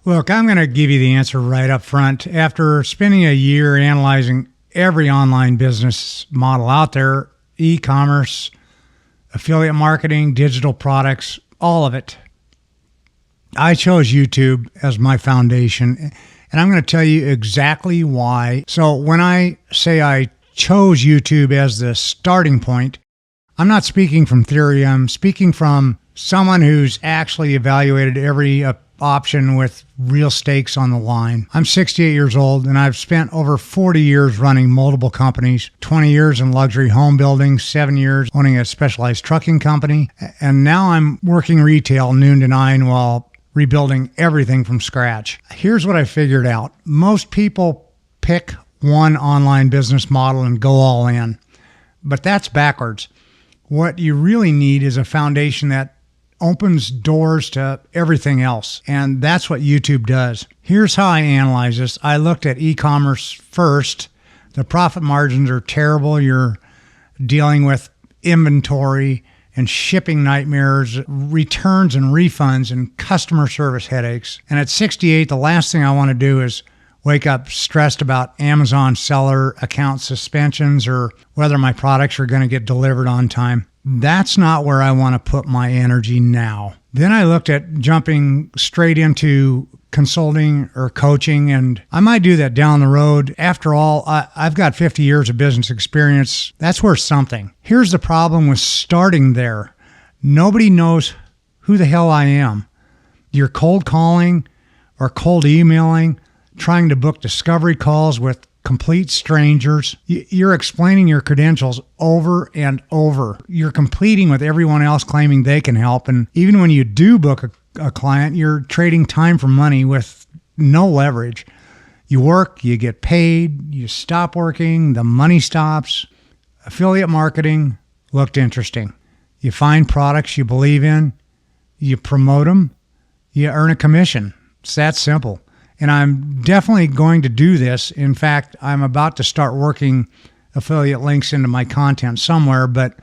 Look, I'm going to give you the answer right up front. After spending a year analyzing every online business model out there, e-commerce, affiliate marketing, digital products, all of it, I chose YouTube as my foundation, and I'm going to tell you exactly why. So when I say I chose YouTube as the starting point, I'm not speaking from theory. I'm speaking from someone who's actually evaluated every option with real stakes on the line. I'm 68 years old, and I've spent over 40 years running multiple companies, 20 years in luxury home building, 7 years owning a specialized trucking company, and now I'm working retail noon to 9 while rebuilding everything from scratch. Here's what I figured out. Most people pick one online business model and go all in, but that's backwards. What you really need is a foundation that opens doors to everything else. And that's what YouTube does. Here's how I analyze this. I looked at e-commerce first. The profit margins are terrible. You're dealing with inventory and shipping nightmares, returns and refunds, and customer service headaches. And at 68, the last thing I want to do is wake up stressed about Amazon seller account suspensions or whether my products are going to get delivered on time. That's not where I want to put my energy now. Then I looked at jumping straight into consulting or coaching, and I might do that down the road. After all, I've got 50 years of business experience. That's worth something. Here's the problem with starting there. Nobody knows who the hell I am. You're cold calling or cold emailing, trying to book discovery calls with complete strangers. You're explaining your credentials over and over. You're competing with everyone else claiming they can help. And even when you do book a client, you're trading time for money with no leverage. You work, you get paid, you stop working, the money stops. Affiliate marketing looked interesting. You find products you believe in, you promote them, you earn a commission. It's that simple. And I'm definitely going to do this. In fact, I'm about to start working affiliate links into my content somewhere. But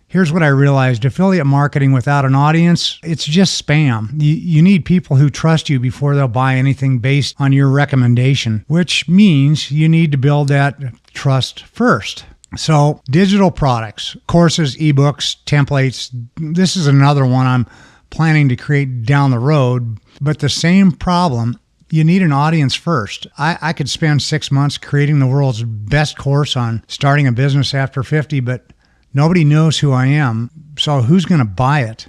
here's what I realized. Affiliate marketing without an audience, it's just spam. You need people who trust you before they'll buy anything based on your recommendation, which means you need to build that trust first. So digital products, courses, ebooks, templates, this is another one I'm planning to create down the road. But the same problem. You need an audience first. I could spend 6 months creating the world's best course on starting a business after 50, but nobody knows who I am. So who's going to buy it?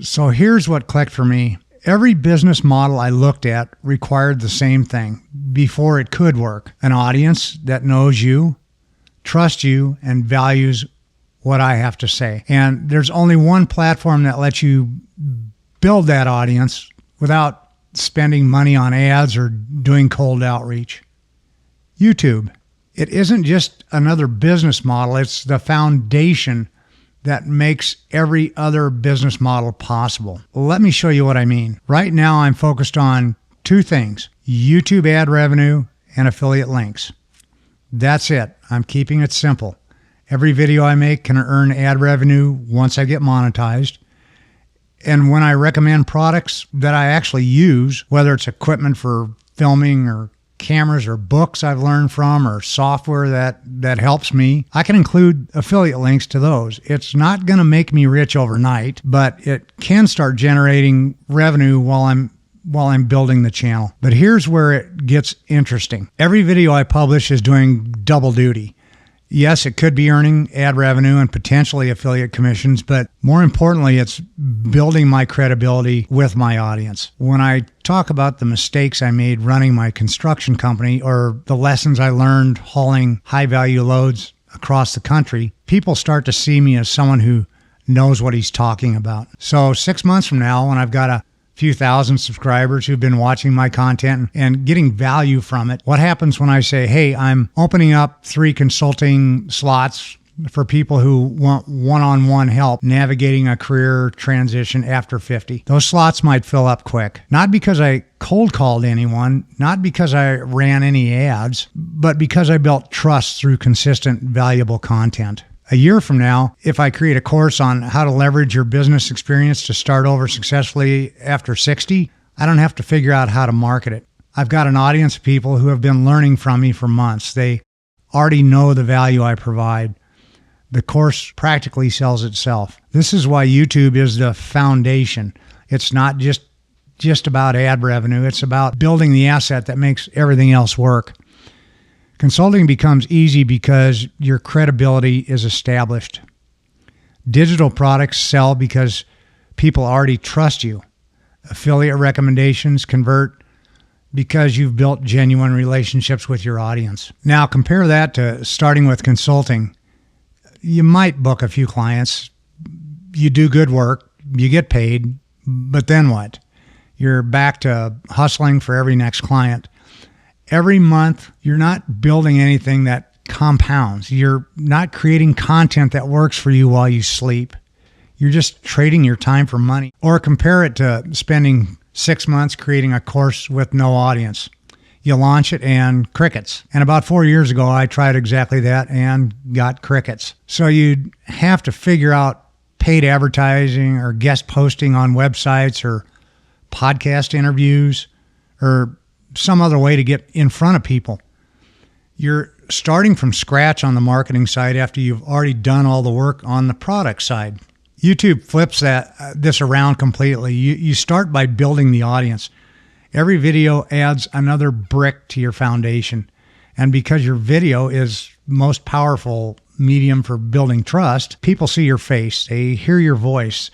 So here's what clicked for me. Every business model I looked at required the same thing before it could work. An audience that knows you, trusts you, and values what I have to say. And there's only one platform that lets you build that audience without spending money on ads or doing cold outreach. YouTube. It isn't just another business model. It's the foundation that makes every other business model possible. Let me show you what I mean. Right now, I'm focused on two things: YouTube ad revenue and affiliate links. That's it. I'm keeping it simple. Every video I make can earn ad revenue once I get monetized. And when I recommend products that I actually use, whether it's equipment for filming or cameras or books I've learned from or software that helps me, I can include affiliate links to those. It's not going to make me rich overnight, but it can start generating revenue while I'm building the channel. But here's where it gets interesting. Every video I publish is doing double duty. Yes, it could be earning ad revenue and potentially affiliate commissions, but more importantly, it's building my credibility with my audience. When I talk about the mistakes I made running my construction company or the lessons I learned hauling high-value loads across the country, people start to see me as someone who knows what he's talking about. So 6 months from now, when I've got a few thousand subscribers who've been watching my content and getting value from it, what happens when I say, hey, I'm opening up 3 consulting slots for people who want one-on-one help navigating a career transition after 50? Those slots might fill up quick. Not because I cold called anyone, not because I ran any ads, but because I built trust through consistent, valuable content. A year from now, if I create a course on how to leverage your business experience to start over successfully after 60, I don't have to figure out how to market it. I've got an audience of people who have been learning from me for months. They already know the value I provide. The course practically sells itself. This is why YouTube is the foundation. It's not just about ad revenue. It's about building the asset that makes everything else work. Consulting becomes easy because your credibility is established. Digital products sell because people already trust you. Affiliate recommendations convert because you've built genuine relationships with your audience. Now, compare that to starting with consulting. You might book a few clients, you do good work, you get paid, but then what? You're back to hustling for every next client. Every month, you're not building anything that compounds. You're not creating content that works for you while you sleep. You're just trading your time for money. Or compare it to spending 6 months creating a course with no audience. You launch it and crickets. And about 4 years ago, I tried exactly that and got crickets. So you'd have to figure out paid advertising or guest posting on websites or podcast interviews or some other way to get in front of people. You're starting from scratch on the marketing side after you've already done all the work on the product side. YouTube flips this around completely. You start by building the audience. Every video adds another brick to your foundation. And because your video is most powerful medium for building trust, people see your face, they hear your voice,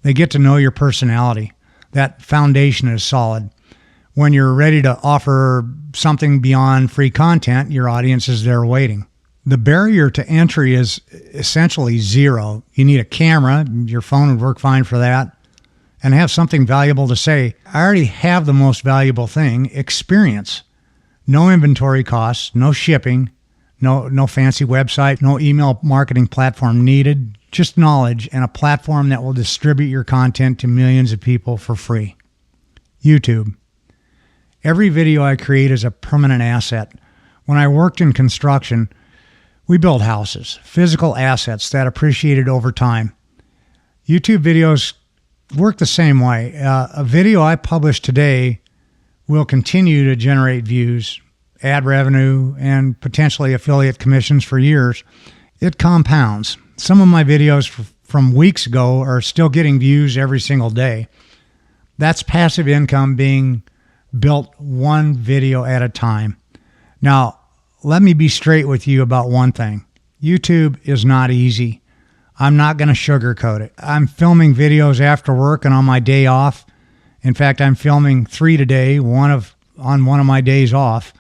they get to know your personality. That foundation is solid. When you're ready to offer something beyond free content, your audience is there waiting. The barrier to entry is essentially zero. You need a camera, your phone would work fine for that, and have something valuable to say. I already have the most valuable thing, experience. No inventory costs, no shipping, no fancy website, no email marketing platform needed, just knowledge and a platform that will distribute your content to millions of people for free. YouTube. Every video I create is a permanent asset. When I worked in construction, we built houses, physical assets that appreciated over time. YouTube videos work the same way. A video I publish today will continue to generate views, ad revenue, and potentially affiliate commissions for years. It compounds. Some of my videos from weeks ago are still getting views every single day. That's passive income being built one video at a time. Now, let me be straight with you about one thing. YouTube is not easy. I'm not going to sugarcoat it. I'm filming videos after work and on my day off. In fact, I'm filming 3 today, on one of my days off.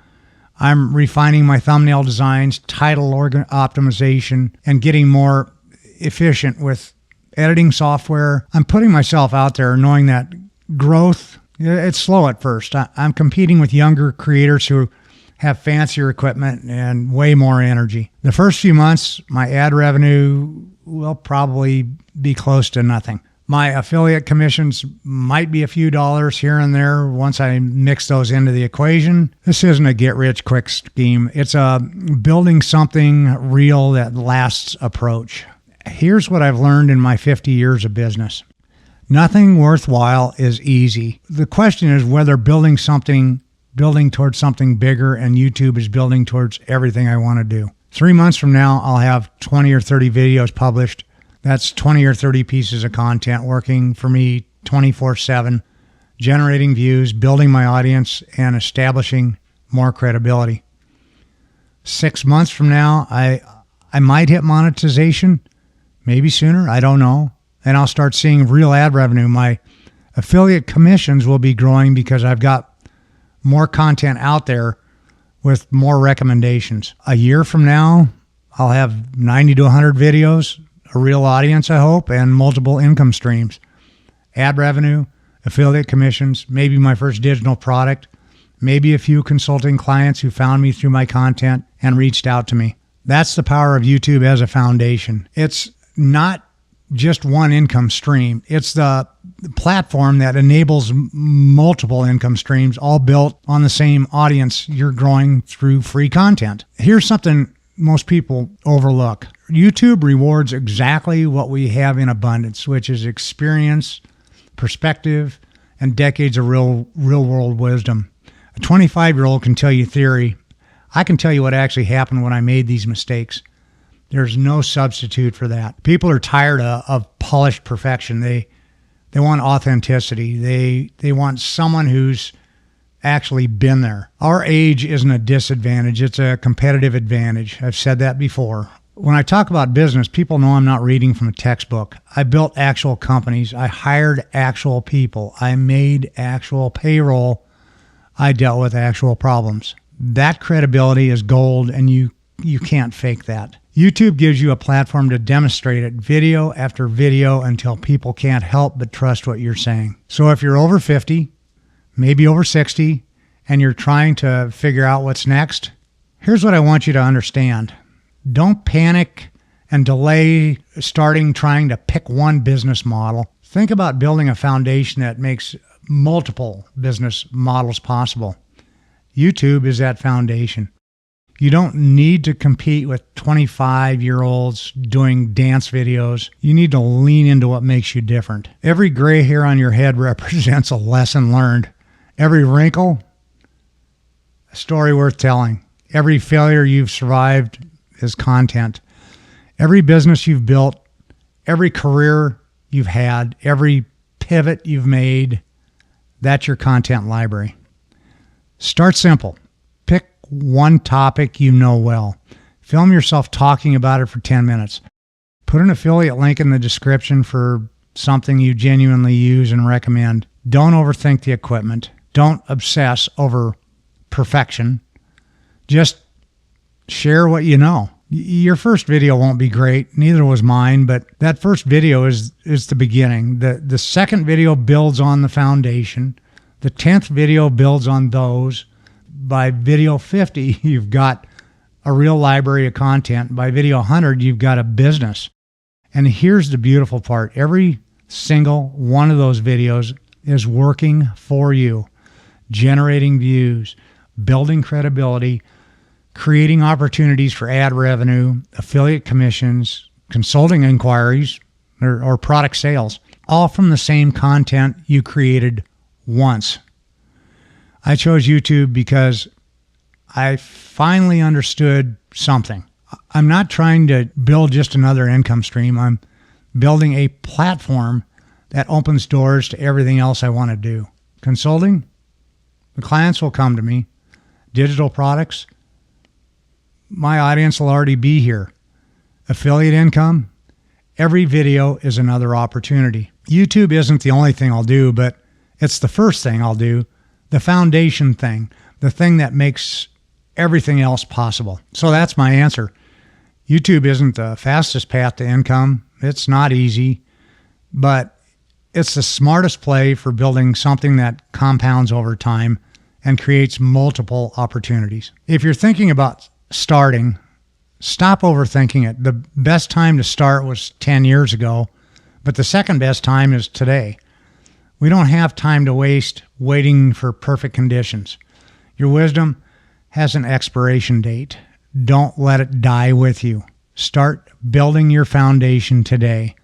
I'm refining my thumbnail designs, title optimization, and getting more efficient with editing software. I'm putting myself out there knowing that growth, it's slow at first. I'm competing with younger creators who have fancier equipment and way more energy. The first few months, my ad revenue will probably be close to nothing. My affiliate commissions might be a few dollars here and there once I mix those into the equation. This isn't a get-rich-quick scheme. It's a building something real that lasts approach. Here's what I've learned in my 50 years of business. Nothing worthwhile is easy. The question is whether building towards something bigger, and YouTube is building towards everything I want to do. 3 months from now, I'll have 20 or 30 videos published. That's 20 or 30 pieces of content working for me 24/7, generating views, building my audience, and establishing more credibility. 6 months from now, I might hit monetization, maybe sooner, I don't know. And I'll start seeing real ad revenue. My affiliate commissions will be growing because I've got more content out there with more recommendations. A year from now, I'll have 90 to 100 videos, a real audience, I hope, and multiple income streams. Ad revenue, affiliate commissions, maybe my first digital product, maybe a few consulting clients who found me through my content and reached out to me. That's the power of YouTube as a foundation. It's not just one income stream. It's the platform that enables multiple income streams, all built on the same audience you're growing through free content. Here's something most people overlook. YouTube rewards exactly what we have in abundance, which is experience, perspective, and decades of real world wisdom. A 25-year-old can tell you theory. I can tell you what actually happened when I made these mistakes. There's no substitute for that. People are tired of polished perfection. They want authenticity. They want someone who's actually been there. Our age isn't a disadvantage. It's a competitive advantage. I've said that before. When I talk about business, people know I'm not reading from a textbook. I built actual companies. I hired actual people. I made actual payroll. I dealt with actual problems. That credibility is gold, and you can't fake that. YouTube gives you a platform to demonstrate it video after video until people can't help but trust what you're saying. So if you're over 50, maybe over 60, and you're trying to figure out what's next, here's what I want you to understand. Don't panic and delay trying to pick one business model. Think about building a foundation that makes multiple business models possible. YouTube is that foundation. You don't need to compete with 25-year-olds doing dance videos. You need to lean into what makes you different. Every gray hair on your head represents a lesson learned. Every wrinkle, a story worth telling. Every failure you've survived is content. Every business you've built, every career you've had, every pivot you've made, that's your content library. Start simple. Pick one topic you know well. Film yourself talking about it for 10 minutes. Put an affiliate link in the description for something you genuinely use and recommend. Don't overthink the equipment. Don't obsess over perfection. Just share what you know. Your first video won't be great. Neither was mine, but that first video is the beginning. The second video builds on the foundation. The 10th video builds on those. By video 50, you've got a real library of content. By video 100, you've got a business. And here's the beautiful part. Every single one of those videos is working for you, generating views, building credibility, creating opportunities for ad revenue, affiliate commissions, consulting inquiries, or product sales, all from the same content you created once. I chose YouTube because I finally understood something. I'm not trying to build just another income stream. I'm building a platform that opens doors to everything else I want to do. Consulting, the clients will come to me. Digital products, my audience will already be here. Affiliate income, every video is another opportunity. YouTube isn't the only thing I'll do, but it's the first thing I'll do, the foundation thing, the thing that makes everything else possible. So that's my answer. YouTube isn't the fastest path to income. It's not easy, but it's the smartest play for building something that compounds over time and creates multiple opportunities. If you're thinking about starting, stop overthinking it. The best time to start was 10 years ago, but the second best time is today. We don't have time to waste waiting for perfect conditions. Your wisdom has an expiration date. Don't let it die with you. Start building your foundation today.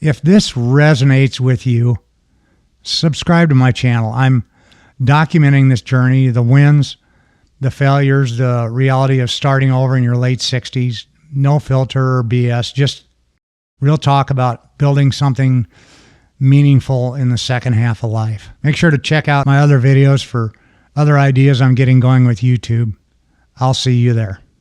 If this resonates with you, subscribe to my channel. I'm documenting this journey, the wins, the failures, the reality of starting over in your late 60s. No filter or BS, just real talk about building something meaningful in the second half of life. Make sure to check out my other videos for other ideas I'm getting going with YouTube. I'll see you there.